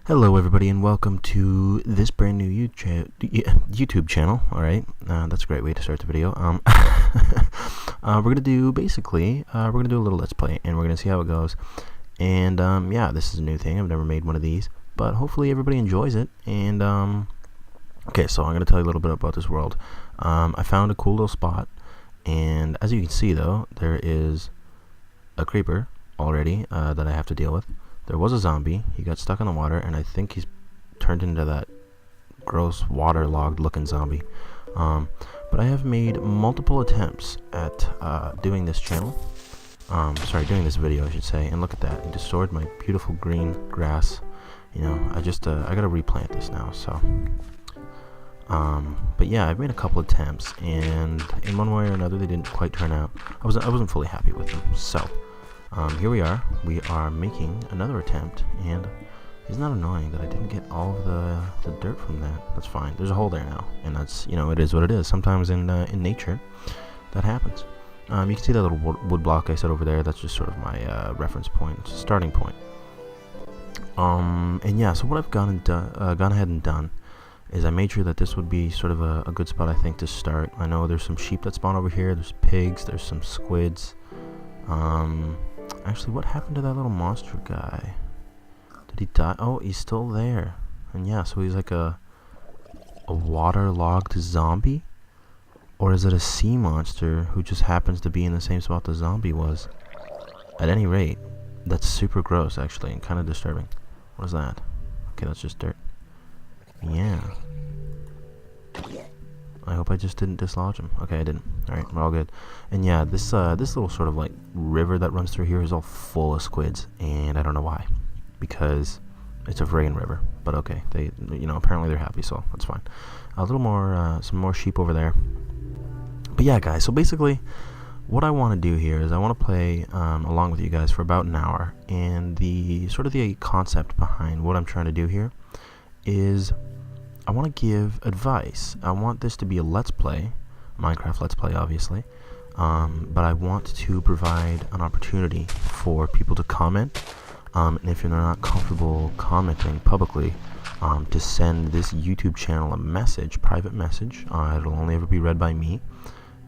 Hello everybody and welcome to this brand new YouTube channel. Alright, that's a great way to start the video. We're gonna do we're gonna do a little let's play and we're gonna see how it goes. And yeah, this is a new thing. I've never made one of these, but hopefully everybody enjoys it. And okay, so I'm gonna tell you a little bit about this world. I found a cool little spot, and as you can see though, there is a creeper already that I have to deal with. There was a zombie. He got stuck in the water, and I think he's turned into that gross waterlogged looking zombie. But I have made multiple attempts at doing this channel. Doing this video, I should say. And look at that. It destroyed my beautiful green grass. You know, I gotta replant this now. So, but yeah, I've made a couple attempts, and in one way or another, they didn't quite turn out. I wasn't fully happy with them. So. Here we are making another attempt, and isn't that annoying that I didn't get all of the dirt from that? That's fine, there's a hole there now, and that's, you know, it is what it is. Sometimes in nature, that happens. You can see that little wood block I set over there. That's just sort of my reference point, starting point. And yeah, so what I've gone ahead and done is I made sure that this would be sort of a good spot, I think, to start. I know there's some sheep that spawn over here, there's pigs, there's some squids. Actually, what happened to that little monster guy? Did he die? Oh, he's still there. And yeah, so he's like a waterlogged zombie? Or is it a sea monster who just happens to be in the same spot the zombie was? At any rate, that's super gross, actually, and kind of disturbing. What is that? Okay, that's just dirt. Yeah. I hope I just didn't dislodge him. Okay, I didn't. Alright, we're all good. And yeah, this little sort of like river that runs through here is all full of squids, and I don't know why. Because it's a friggin' river. But okay, they, you know, apparently they're happy, so that's fine. A little more, some more sheep over there. But yeah, guys, so basically, what I want to do here is I want to play along with you guys for about an hour, and the concept behind what I'm trying to do here is I want to give advice. I want this to be a let's play, Minecraft let's play, obviously, but I want to provide an opportunity for people to comment, and if you're not comfortable commenting publicly, to send this YouTube channel a message, private message. It'll only ever be read by me,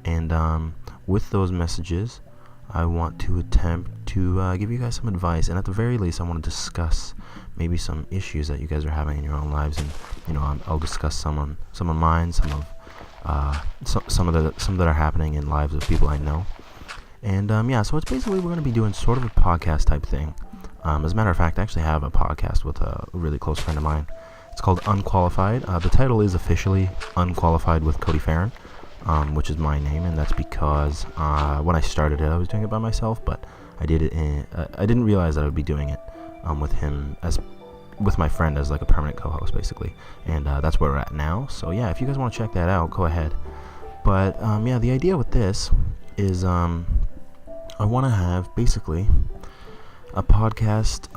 and with those messages, I want to attempt to give you guys some advice, and at the very least, I want to discuss maybe some issues that you guys are having in your own lives, and you know, I'll discuss some of mine, some that are happening in lives of people I know, and yeah, so it's basically we're going to be doing sort of a podcast type thing. As a matter of fact, I actually have a podcast with a really close friend of mine. It's called Unqualified. The title is officially Unqualified with Cody Farron. Which is my name, and that's because when I started it, I was doing it by myself, but I did it I didn't realize that I would be doing it with my friend as like a permanent co-host, basically, and that's where we're at now. So yeah, if you guys want to check that out, go ahead. But yeah, the idea with this is I want to have basically a podcast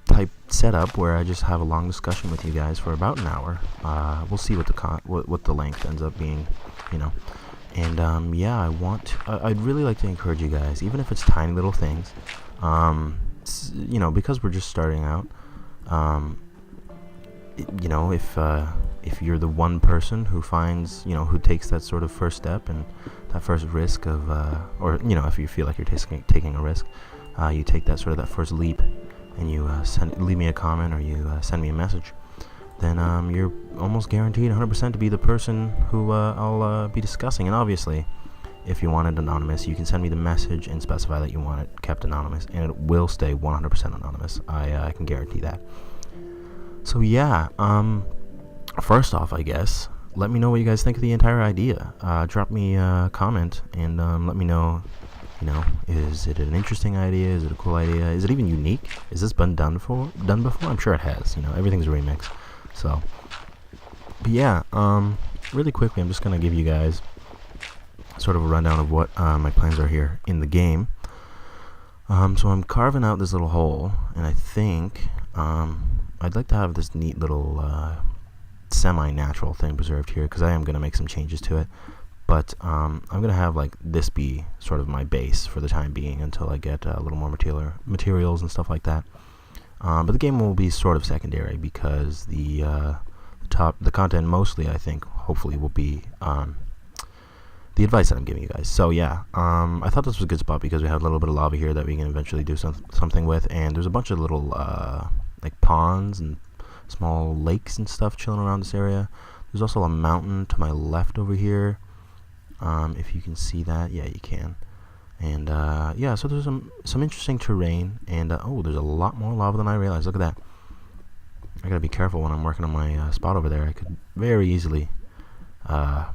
type setup where I just have a long discussion with you guys for about an hour. We'll see what the length ends up being, you know. And yeah, I'd really like to encourage you guys, even if it's tiny little things, you know, because we're just starting out. You know, if you're the one person who finds, you know, who takes that sort of first step and that first risk of, or you know, if you feel like you're taking a risk, you take that first leap, and you leave me a comment, or you send me a message, then you're almost guaranteed 100% to be the person who I'll be discussing. And obviously, if you want it anonymous, you can send me the message and specify that you want it kept anonymous, and it will stay 100% anonymous. I can guarantee that. So yeah, first off, I guess, let me know what you guys think of the entire idea. Drop me a comment and let me know. You know, is it an interesting idea? Is it a cool idea? Is it even unique? Is this been done before? I'm sure it has. You know, everything's a remix. So, but yeah, really quickly, I'm just gonna give you guys sort of a rundown of what my plans are here in the game. So I'm carving out this little hole, and I think I'd like to have this neat little semi-natural thing preserved here, because I am gonna make some changes to it. But I'm going to have like this be sort of my base for the time being until I get a little more materials and stuff like that. But the game will be sort of secondary because the content mostly, I think, hopefully, will be the advice that I'm giving you guys. So yeah, I thought this was a good spot because we have a little bit of lava here that we can eventually do something with, and there's a bunch of little like ponds and small lakes and stuff chilling around this area. There's also a mountain to my left over here. If you can see that, yeah, you can. And yeah, so there's some interesting terrain, and oh, there's a lot more lava than I realized. Look at that. I gotta be careful when I'm working on my spot over there. I could very easily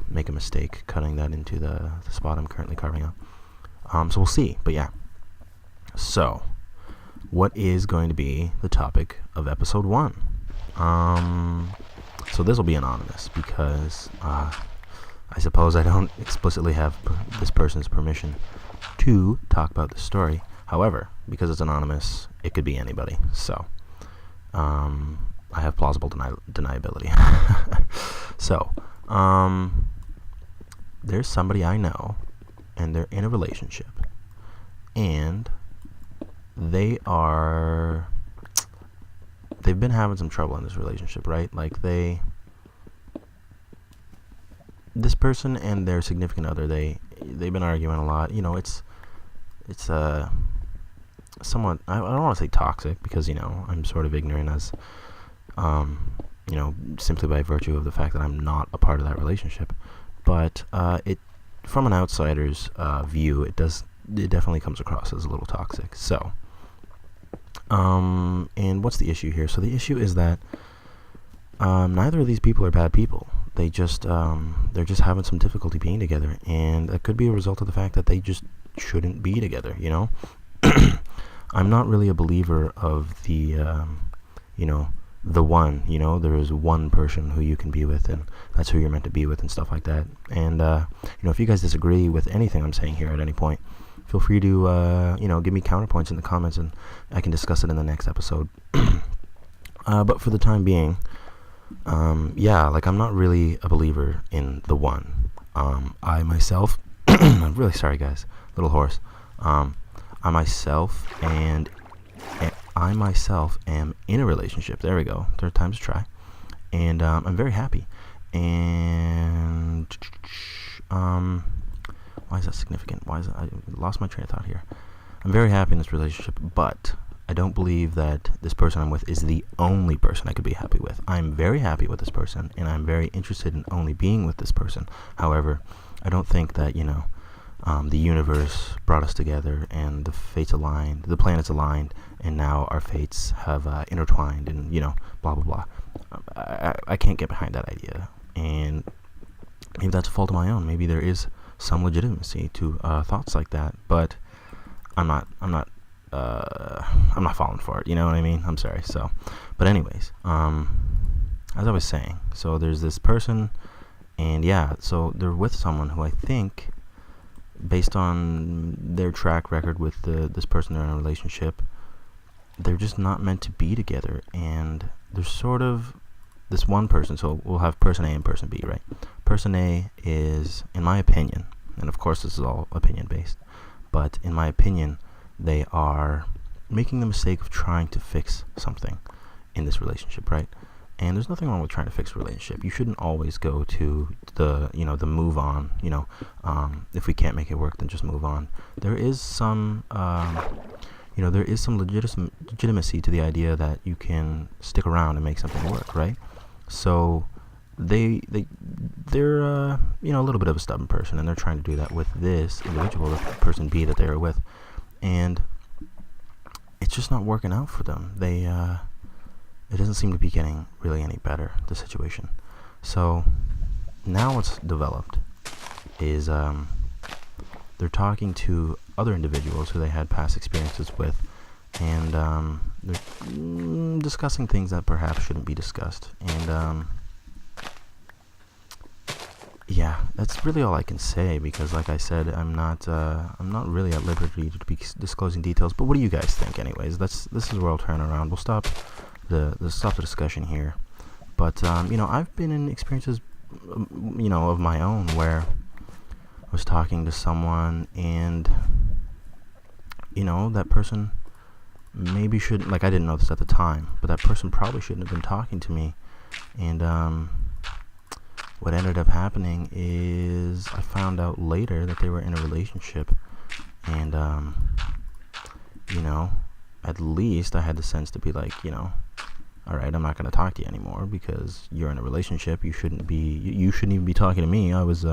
make a mistake cutting that into the spot I'm currently carving out. So we'll see, but yeah. So, what is going to be the topic of episode 1? So this will be anonymous because I suppose I don't explicitly have this person's permission to talk about the story. However, because it's anonymous, it could be anybody. So, I have plausible deniability. So, there's somebody I know, and they're in a relationship, and they've been having some trouble in this relationship, right? Like this person and their significant other, they've been arguing a lot. You know, it's somewhat, I don't want to say toxic because, you know, I'm sort of ignorant as, you know, simply by virtue of the fact that I'm not a part of that relationship. But it, from an outsider's view, it definitely comes across as a little toxic. So, and what's the issue here? So the issue is that neither of these people are bad people. They're just having some difficulty being together, and that could be a result of the fact that they just shouldn't be together. You know, I'm not really a believer of the, you know, the one. You know, there is one person who you can be with, and that's who you're meant to be with, and stuff like that. And you know, if you guys disagree with anything I'm saying here at any point, feel free to you know, give me counterpoints in the comments, and I can discuss it in the next episode. But for the time being, yeah, like, I'm not really a believer in the one. I myself, I'm really sorry guys, little hoarse. I myself am in a relationship. There we go. Third time's a try. And I'm very happy. And why is that significant? I lost my train of thought here. I'm very happy in this relationship, but I don't believe that this person I'm with is the only person I could be happy with. I'm very happy with this person, and I'm very interested in only being with this person. However, I don't think that, you know, the universe brought us together, and the fates aligned, the planets aligned, and now our fates have intertwined, and, you know, blah blah blah. I can't get behind that idea, and maybe that's a fault of my own. Maybe there is some legitimacy to thoughts like that, but I'm not falling for it, you know what I mean? I'm sorry. So, but anyways, as I was saying, so there's this person, and yeah, so they're with someone who I think, based on their track record with this person they're in a relationship, they're just not meant to be together. And there's sort of this one person, so we'll have person A and person B, right? Person A is, in my opinion, and of course this is all opinion based, but in my opinion, they are making the mistake of trying to fix something in this relationship, right? And there's nothing wrong with trying to fix a relationship. You shouldn't always go to the, you know, the move on, you know, if we can't make it work, then just move on. There is some, you know, there is some legitimacy to the idea that you can stick around and make something work, right? So they're you know, a little bit of a stubborn person, and they're trying to do that with this individual, the person B that they were with, and it's just not working out for them. It doesn't seem to be getting really any better, the situation. So now what's developed is they're talking to other individuals who they had past experiences with, and they're discussing things that perhaps shouldn't be discussed. And yeah, that's really all I can say, because like I said, I'm not really at liberty to be disclosing details. But what do you guys think, anyways? This is where I'll turn around. We'll stop the discussion here. But you know, I've been in experiences, you know, of my own, where I was talking to someone, and you know, that person maybe shouldn't, like, I didn't know this at the time, but that person probably shouldn't have been talking to me. And what ended up happening is I found out later that they were in a relationship. And at least I had the sense to be like, all right, I'm not going to talk to you anymore because you're in a relationship. You shouldn't even be talking to me. I was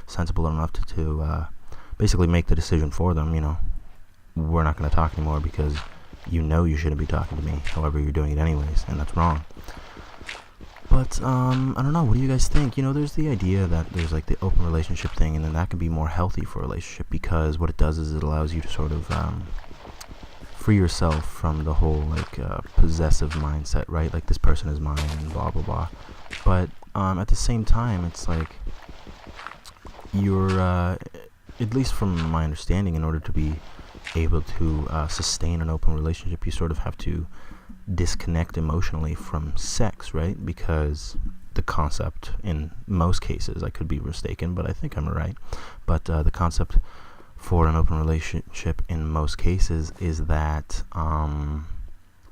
sensible enough to basically make the decision for them. We're not going to talk anymore because you shouldn't be talking to me. However, you're doing it anyways, and that's wrong. But I don't know. What do you guys think? There's the idea that there's like the open relationship thing, and then that can be more healthy for a relationship because what it does is it allows you to sort of free yourself from the whole like possessive mindset, right? Like this person is mine and blah blah blah. But at the same time, it's like you're at least from my understanding, in order to be able to sustain an open relationship, you sort of have to disconnect emotionally from sex, right? Because the concept in most cases, I could be mistaken, but I think I'm right, but the concept for an open relationship in most cases is that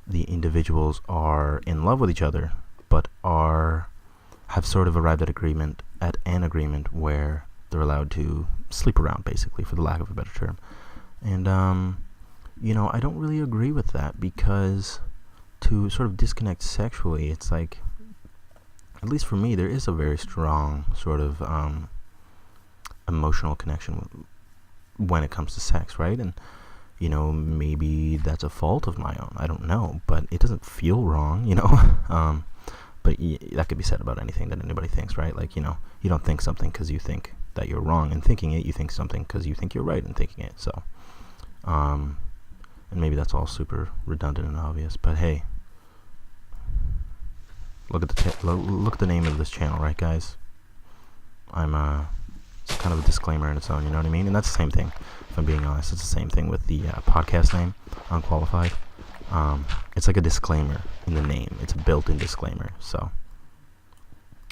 the individuals are in love with each other, but have sort of arrived at an agreement where they're allowed to sleep around, basically, for the lack of a better term. And I don't really agree with that, because to sort of disconnect sexually, it's like, at least for me, there is a very strong sort of emotional connection when it comes to sex, right? And maybe that's a fault of my own, I don't know, but it doesn't feel wrong, but that could be said about anything that anybody thinks, right? Like, you don't think something because you think that you're wrong in thinking it. You think something because you think you're right in thinking it. So and maybe that's all super redundant and obvious, but hey, look at the name of this channel, right, guys? It's kind of a disclaimer in its own, you know what I mean? And that's the same thing, if I'm being honest. It's the same thing with the podcast name, Unqualified. It's like a disclaimer in the name. It's a built-in disclaimer. So,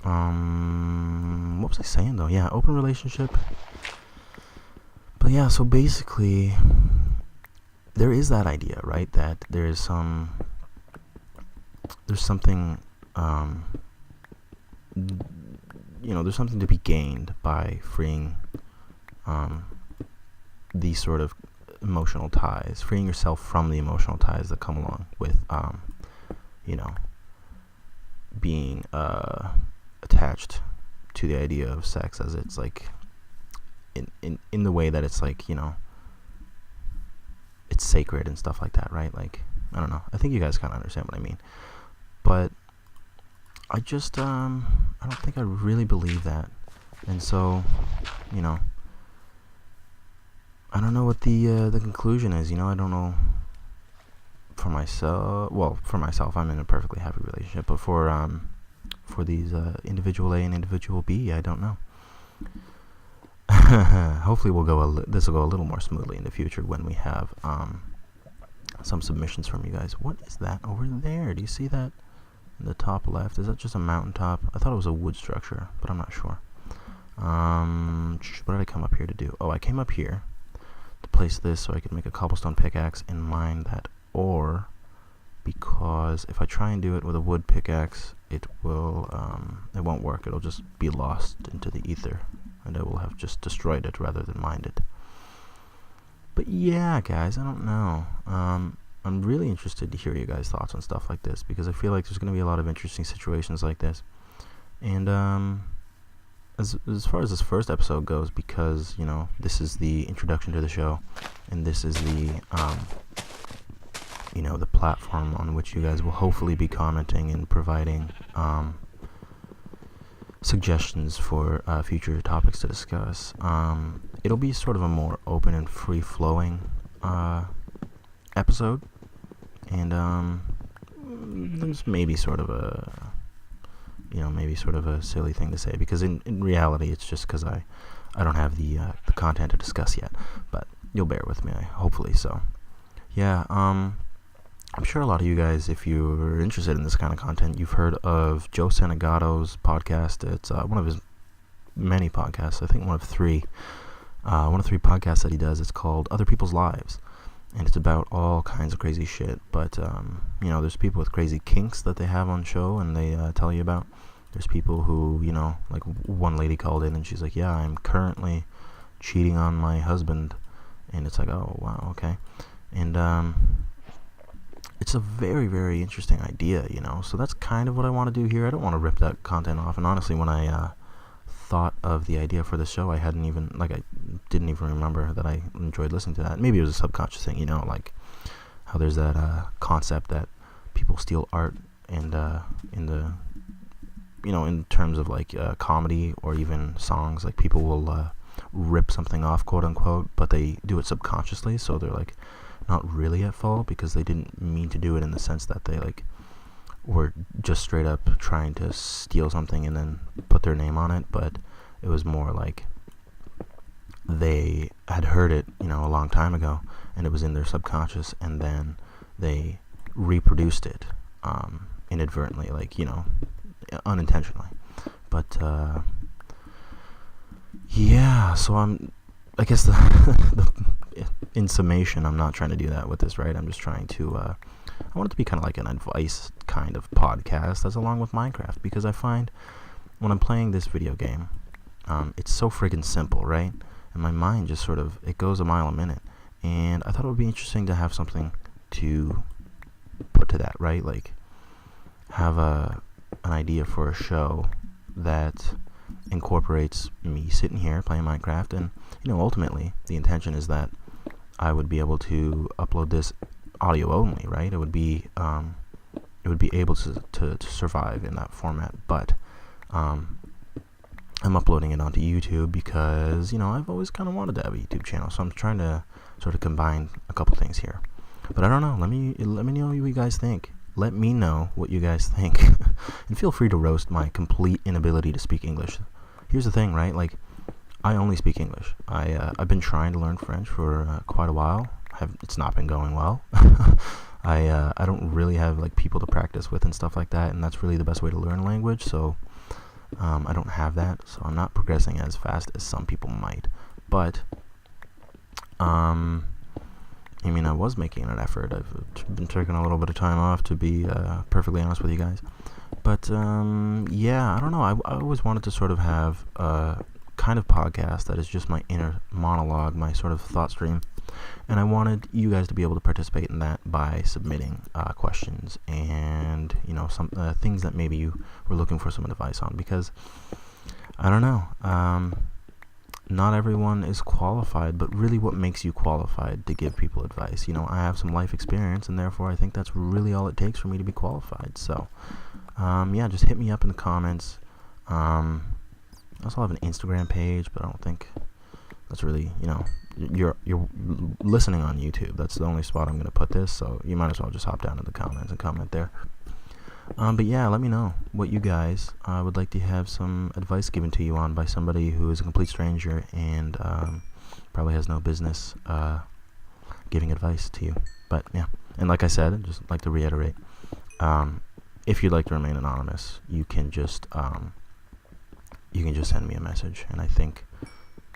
what was I saying, though? Yeah, open relationship. But yeah, so basically, there is that idea, right? That there's something, there's something to be gained by freeing these sort of emotional ties, freeing yourself from the emotional ties that come along with, being attached to the idea of sex, as it's like, in the way that it's like, it's sacred and stuff like that, right? Like, I don't know. I think you guys kind of understand what I mean. But I just, I don't think I really believe that. And so, I don't know what the conclusion is, I don't know for myself, I'm in a perfectly happy relationship, but for these, individual A and individual B, I don't know. Hopefully this will go a little more smoothly in the future when we have, some submissions from you guys. What is that over there? Do you see that? In the top left, is that just a mountaintop? I thought it was a wood structure, but I'm not sure. What did I come up here to do? Oh, I came up here to place this so I could make a cobblestone pickaxe and mine that ore, because if I try and do it with a wood pickaxe, it won't work. It'll just be lost into the ether, and I will have just destroyed it rather than mined it. But yeah, guys, I don't know. I'm really interested to hear you guys' thoughts on stuff like this, because I feel like there's going to be a lot of interesting situations like this. And as far as this first episode goes, because this is the introduction to the show, and this is the the platform on which you guys will hopefully be commenting and providing suggestions for future topics to discuss. It'll be sort of a more open and free-flowing episode, and there's maybe sort of a silly thing to say, because in reality it's just because I don't have the content to discuss yet, but you'll bear with me, hopefully. So yeah, I'm sure a lot of you guys, if you're interested in this kind of content, you've heard of Joe Sanegato's podcast. It's one of his many podcasts. I think one of three podcasts that he does. It's called Other People's Lives. and it's about all kinds of crazy shit. But there's people with crazy kinks that they have on show, and they tell you about. There's people who, like one lady called in and she's like, yeah, I'm currently cheating on my husband, and it's like, oh wow, okay. And it's a very, very interesting idea, so that's kind of what I want to do here. I don't want to rip that content off, and honestly, when I thought of the idea for the show, I didn't even remember that I enjoyed listening to that. Maybe it was a subconscious thing, like how there's that concept that people steal art, and in terms of like comedy or even songs, like people will rip something off, quote unquote, but they do it subconsciously, so they're like not really at fault because they didn't mean to do it, in the sense that they like were just straight up trying to steal something and then put their name on it. But it was more like they had heard it, a long time ago, and it was in their subconscious, and then they reproduced it inadvertently, like, unintentionally. But yeah, so I guess in summation, I'm not trying to do that with this, right? I'm just trying to I want it to be kind of like an advice kind of podcast that's along with Minecraft, because I find when I'm playing this video game, it's so friggin' simple, right? And my mind just sort of, it goes a mile a minute, and I thought it would be interesting to have something to put to that, right? Like have an idea for a show that incorporates me sitting here playing Minecraft, and ultimately the intention is that I would be able to upload this audio only, right? It would be able to survive in that format, but I'm uploading it onto YouTube because I've always kind of wanted to have a YouTube channel, so I'm trying to sort of combine a couple things here. But I don't know. Let me know what you guys think. Let me know what you guys think, and feel free to roast my complete inability to speak English. Here's the thing, right? Like, I only speak English. I've been trying to learn French for quite a while. It's not been going well. I don't really have like people to practice with and stuff like that, and that's really the best way to learn a language. So I don't have that, so I'm not progressing as fast as some people might. But I was making an effort. I've been taking a little bit of time off, to be perfectly honest with you guys. But yeah, I don't know. I always wanted to sort of have a kind of podcast that is just my inner monologue, my sort of thought stream. And I wanted you guys to be able to participate in that by submitting questions and, some things that maybe you were looking for some advice on. Because, I don't know, not everyone is qualified, but really what makes you qualified to give people advice? I have some life experience, and therefore I think that's really all it takes for me to be qualified. So, yeah, just hit me up in the comments. I also have an Instagram page, but I don't think that's really, you're listening on YouTube. That's the only spot I'm going to put this, so you might as well just hop down to the comments and comment there. But yeah, let me know what you guys would like to have some advice given to you on by somebody who is a complete stranger and probably has no business giving advice to you. But yeah, and like I said, I'd just like to reiterate, if you'd like to remain anonymous, you can just send me a message. And I think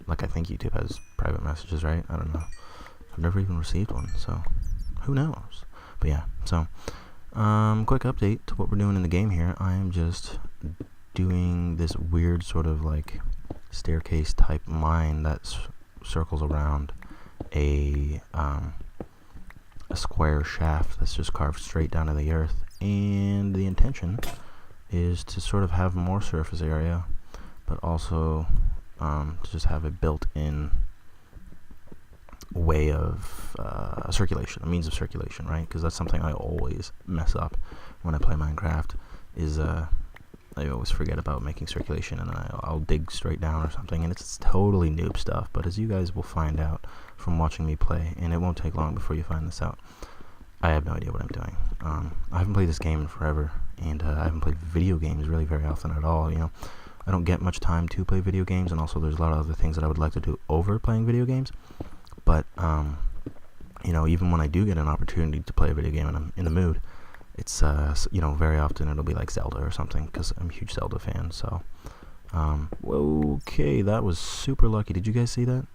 YouTube has private messages, right? I don't know. I've never even received one, so who knows? But yeah, so quick update to what we're doing in the game here. I am just doing this weird sort of like staircase type mine that circles around a square shaft that's just carved straight down to the earth, and the intention is to sort of have more surface area, but also to just have a built-in way of circulation, a means of circulation, right? Because that's something I always mess up when I play Minecraft, is I always forget about making circulation, and then I'll dig straight down or something, and it's totally noob stuff. But as you guys will find out from watching me play, and it won't take long before you find this out, I have no idea what I'm doing. I haven't played this game in forever, and I haven't played video games really very often at all. I don't get much time to play video games, and also there's a lot of other things that I would like to do over playing video games. But even when I do get an opportunity to play a video game and I'm in the mood, it's very often it'll be like Zelda or something, because I'm a huge Zelda fan. So okay, that was super lucky. Did you guys see that?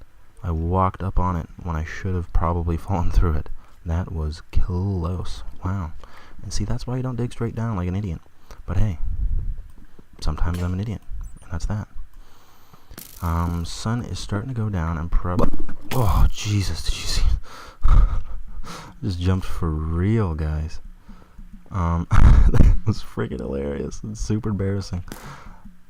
I walked up on it when I should have probably fallen through it. That was close. Wow. And see, that's why you don't dig straight down like an idiot. But hey, sometimes I'm an idiot, and that's that. Sun is starting to go down, and probably... Oh, Jesus, did you see? Just jumped for real, guys. That was freaking hilarious. It's super embarrassing.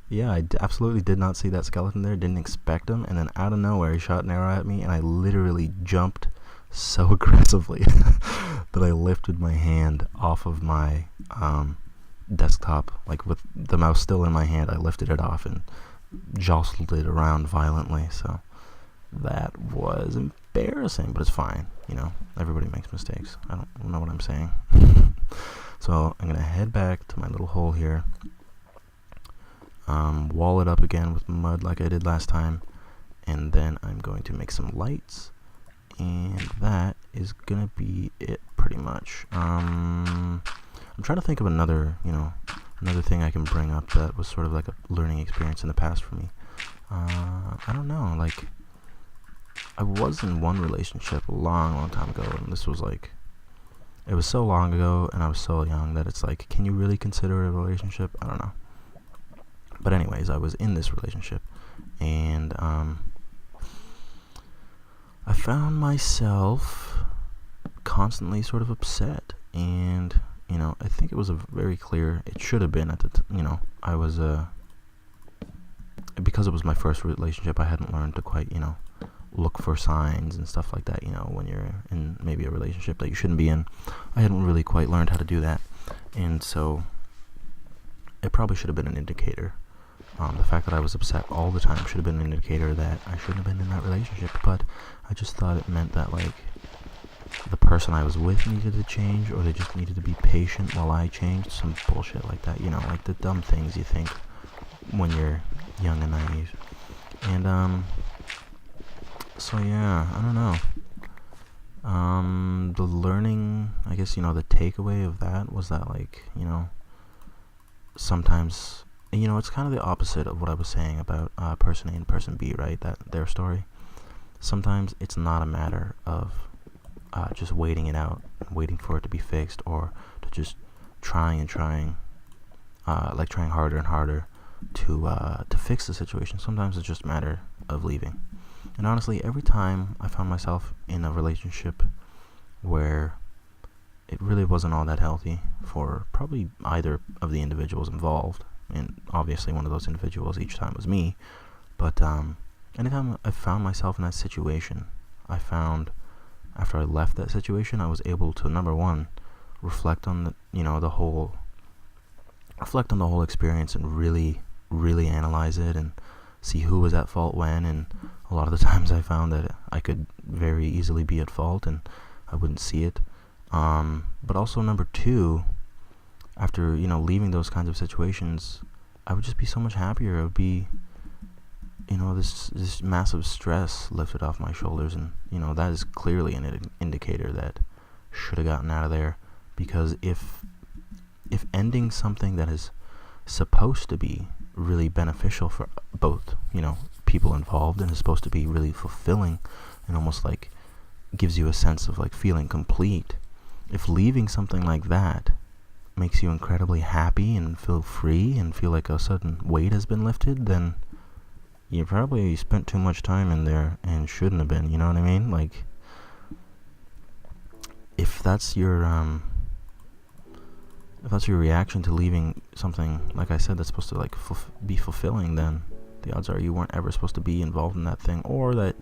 Yeah, I absolutely did not see that skeleton there. Didn't expect him, and then out of nowhere, he shot an arrow at me, and I literally jumped so aggressively that I lifted my hand off of my desktop, like with the mouse still in my hand. I lifted it off and jostled it around violently. So that was embarrassing, but it's fine. You know, everybody makes mistakes. I don't know what I'm saying. So I'm gonna head back to my little hole here, wall it up again with mud like I did last time, and then I'm going to make some lights, and that is gonna be it pretty much. I'm trying to think of another thing I can bring up that was sort of like a learning experience in the past for me. I don't know, like, I was in one relationship a long time ago, and this was like, it was so long ago, and I was so young that it's like, can you really consider it a relationship? I don't know. But anyways, I was in this relationship, and I found myself constantly sort of upset, and I think it was very clear. It should have been at the I was because it was my first relationship. I hadn't learned to quite look for signs and stuff like that. When you're in maybe a relationship that you shouldn't be in, I hadn't really quite learned how to do that, and so it probably should have been an indicator. The fact that I was upset all the time should have been an indicator that I shouldn't have been in that relationship, but I just thought it meant that, like, the person I was with needed to change, or they just needed to be patient while I changed, some bullshit like that, like the dumb things you think when you're young and naive. And, so yeah, I don't know. The learning, I guess, the takeaway of that was that, like, sometimes... it's kind of the opposite of what I was saying about person A and person B, right? That their story. Sometimes it's not a matter of just waiting it out, waiting for it to be fixed, or to just trying harder and harder to fix the situation. Sometimes it's just a matter of leaving. And honestly, every time I found myself in a relationship where it really wasn't all that healthy for probably either of the individuals involved, and obviously one of those individuals each time was me, but anytime I found myself in that situation, I found after I left that situation, I was able to, number one, reflect on the whole experience and really analyze it and see who was at fault when. And a lot of the times I found that I could very easily be at fault and I wouldn't see it. But also, number two, after leaving those kinds of situations, I would just be so much happier. It would be this massive stress lifted off my shoulders, and that is clearly an indicator that should have gotten out of there. Because if ending something that is supposed to be really beneficial for both people involved, and is supposed to be really fulfilling and almost like gives you a sense of like feeling complete, if leaving something like that makes you incredibly happy and feel free and feel like a sudden weight has been lifted, then you probably spent too much time in there and shouldn't have been. You know what I mean? Like, if that's your reaction to leaving something, like I said, that's supposed to like be fulfilling, then the odds are you weren't ever supposed to be involved in that thing, or that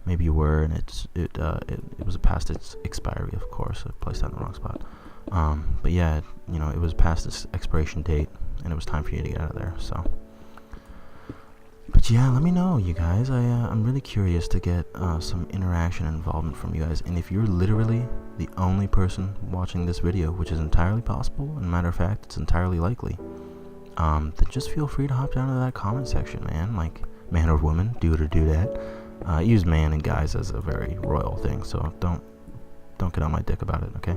maybe you were, and it was past its expiry. Of course, I placed that in the wrong spot. But yeah, it was past its expiration date, and it was time for you to get out of there. So, but yeah, let me know, you guys. I'm really curious to get some interaction and involvement from you guys. And if you're literally the only person watching this video, which is entirely possible, and matter of fact, it's entirely likely, then just feel free to hop down to that comment section, man. Like, man or woman, dude or dudette. I use man and guys as a very royal thing, so don't get on my dick about it, okay?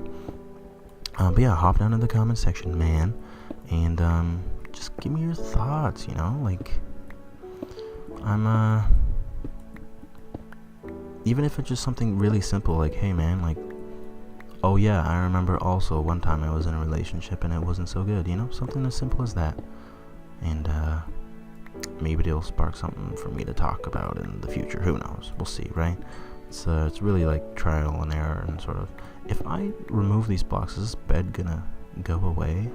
But yeah, hop down in the comment section, man, and just give me your thoughts. Like, I'm even if it's just something really simple, like, hey man, like, oh yeah, I remember also one time I was in a relationship and it wasn't so good, you know, something as simple as that. And maybe it'll spark something for me to talk about in the future. Who knows? We'll see, right? It's really like trial and error, and sort of, if I remove these blocks, is this bed gonna go away?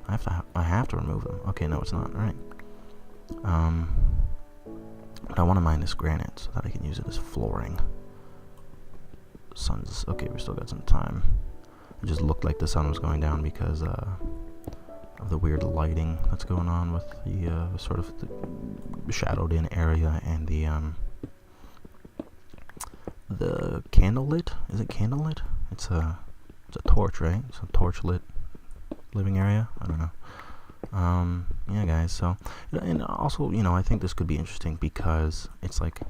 I have to remove them. Okay, no, it's not. All right. But I want to mine this granite so that I can use it as flooring. Sun's okay. We still got some time. It just looked like the sun was going down because of the weird lighting that's going on with the sort of the shadowed in area and the candle lit. Is it candle lit? It's a torch, right? It's a torch lit living area. I don't know. Yeah, guys. So, and also, you know, I think this could be interesting because it's like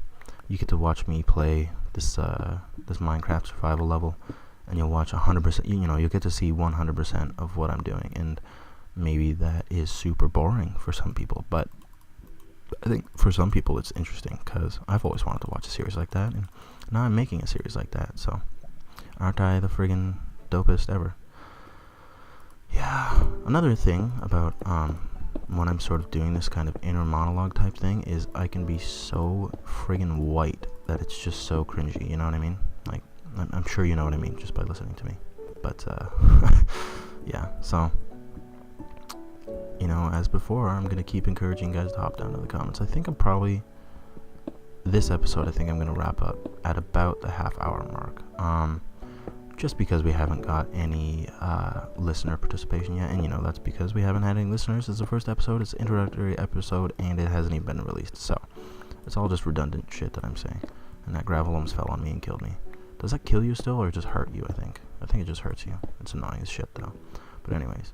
you get to watch me play this Minecraft survival level, and you'll watch 100%. You know, you'll get to see 100% of what I'm doing, and maybe that is super boring for some people, but I think for some people it's interesting because I've always wanted to watch a series like that, and now I'm making a series like that. So, aren't I the friggin' dopest ever? Yeah. Another thing about when I'm sort of doing this kind of inner monologue type thing is I can be so friggin' white that it's just so cringy. You know what I mean? Like, I'm sure you know what I mean just by listening to me. But yeah. So, you know, as before, I'm gonna keep encouraging you guys to hop down to the comments. I think this episode, I think I'm gonna wrap up at about the half-hour mark. Just because we haven't got any listener participation yet, and you know that's because we haven't had any listeners. It's the first episode, it's an introductory episode, and it hasn't even been released, so it's all just redundant shit that I'm saying. And that gravel almost fell on me and killed me. Does that kill you still, or just hurt you? I think it just hurts you. It's annoying as shit though. But anyways,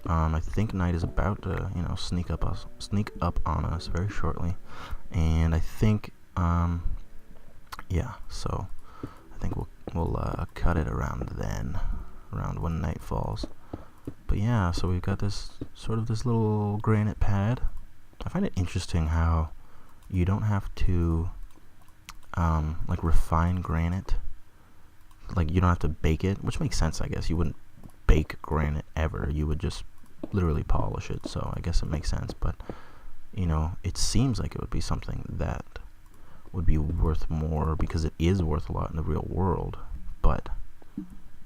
I think night is about to, you know, sneak up on us very shortly, and I think yeah, so I think we'll cut it around when night falls. But yeah, so we've got this little granite pad. I find it interesting how you don't have to like refine granite. Like, you don't have to bake it, which makes sense, I guess. You wouldn't bake granite ever. You would just literally polish it. So I guess it makes sense. But, you know, it seems like it would be something that would be worth more because it is worth a lot in the real world, but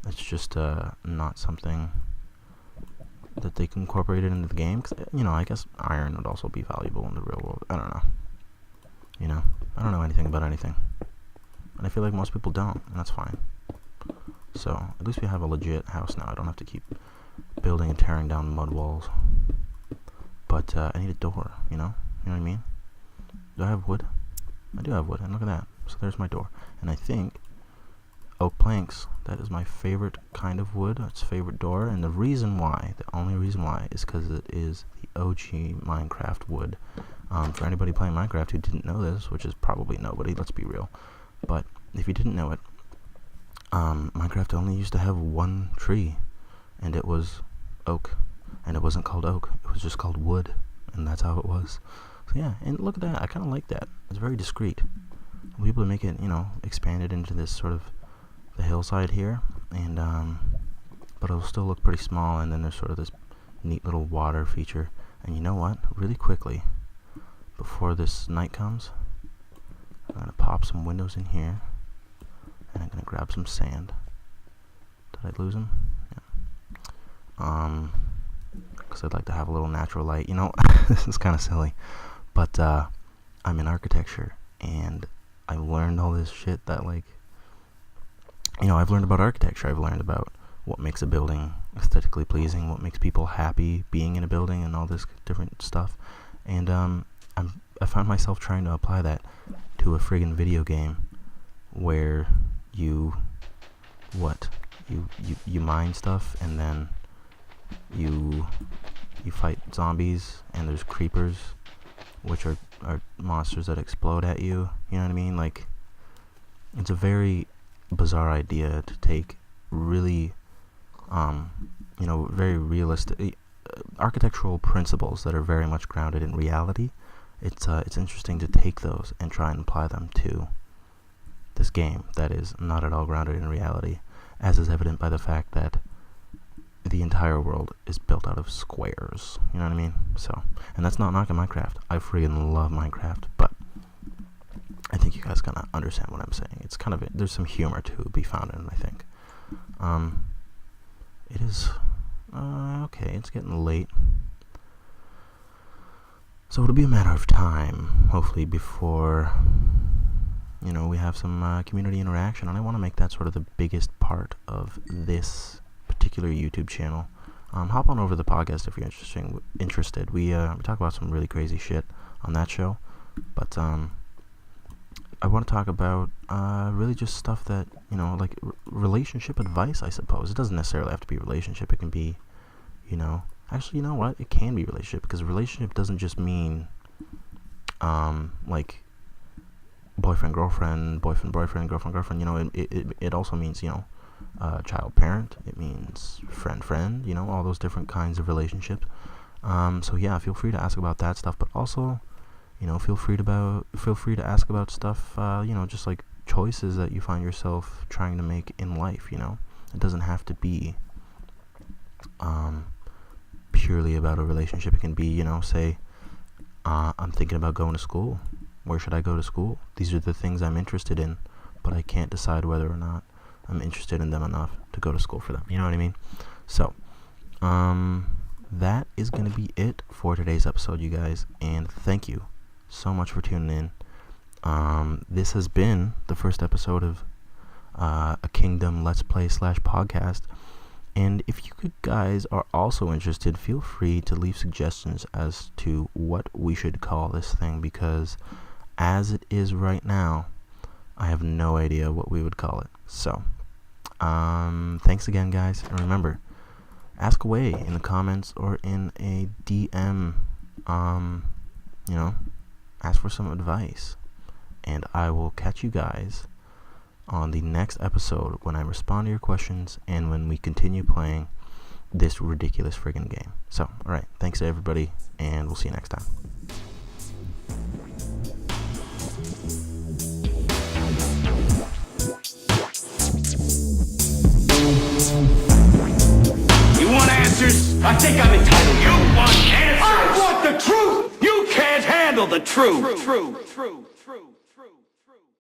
it's just not something that they can incorporate it into the game. Cause, you know, I guess iron would also be valuable in the real world. I don't know. You know, I don't know anything about anything, and I feel like most people don't, and that's fine. So at least we have a legit house now. I don't have to keep building and tearing down mud walls. But I need a door. You know what I mean? Do I have wood? I do have wood, and look at that. So there's my door. And I think oak planks, that is my favorite kind of wood. It's favorite door. And the only reason why, is because it is the OG Minecraft wood. For anybody playing Minecraft who didn't know this, which is probably nobody, let's be real. But if you didn't know it, Minecraft only used to have one tree, and it was oak. And it wasn't called oak, it was just called wood. And that's how it was. So yeah, and look at that. I kind of like that. It's very discreet. We'll be able to make it, you know, expanded into this sort of the hillside here, and but it'll still look pretty small. And then there's sort of this neat little water feature. And you know what? Really quickly, before this night comes, I'm gonna pop some windows in here, and I'm gonna grab some sand. Did I lose him? Yeah. Because I'd like to have a little natural light. You know, this is kind of silly. But I'm in architecture, and I learned all this shit that, like, you know, I've learned about architecture. I've learned about what makes a building aesthetically pleasing, what makes people happy being in a building, and all this different stuff. And I find myself trying to apply that to a friggin' video game where you mine stuff, and then you fight zombies, and there's creepers, which are monsters that explode at you. You know what I mean? Like, it's a very bizarre idea to take really, you know, very realistic architectural principles that are very much grounded in reality. It's interesting to take those and try and apply them to this game that is not at all grounded in reality, as is evident by the fact that the entire world is built out of squares. You know what I mean? So, and that's not knocking Minecraft. I freaking love Minecraft, but I think you guys gonna understand what I'm saying. It's kind of there's some humor to be found in it, I think. It is okay. It's getting late, so it'll be a matter of time, hopefully, before we have some community interaction, and I want to make that sort of the biggest part of this particular YouTube channel. Hop on over to the podcast if you're interested. We talk about some really crazy shit on that show, but I want to talk about really just stuff that like relationship advice, I suppose. It doesn't necessarily have to be relationship. It can be actually, you know what, it can be relationship, because relationship doesn't just mean like boyfriend girlfriend, boyfriend girlfriend. It also means child parent. It means friend. All those different kinds of relationships. So yeah, feel free to ask about that stuff, but also feel free to ask about stuff just like choices that you find yourself trying to make in life. It doesn't have to be purely about a relationship. It can be say I'm thinking about going to school. Where should I go to school? These are the things I'm interested in, but I can't decide whether or not I'm interested in them enough to go to school for them. You know what I mean? So, that is going to be it for today's episode, you guys. And thank you so much for tuning in. This has been the first episode of a KingDumb Let's Play / podcast. And if you guys are also interested, feel free to leave suggestions as to what we should call this thing, because as it is right now, I have no idea what we would call it. So, thanks again, guys. And remember, ask away in the comments or in a DM. Ask for some advice. And I will catch you guys on the next episode when I respond to your questions and when we continue playing this ridiculous friggin' game. So, alright, thanks to everybody, and we'll see you next time. You want answers? I think I'm entitled. You want answers? I want the truth! You can't handle the truth!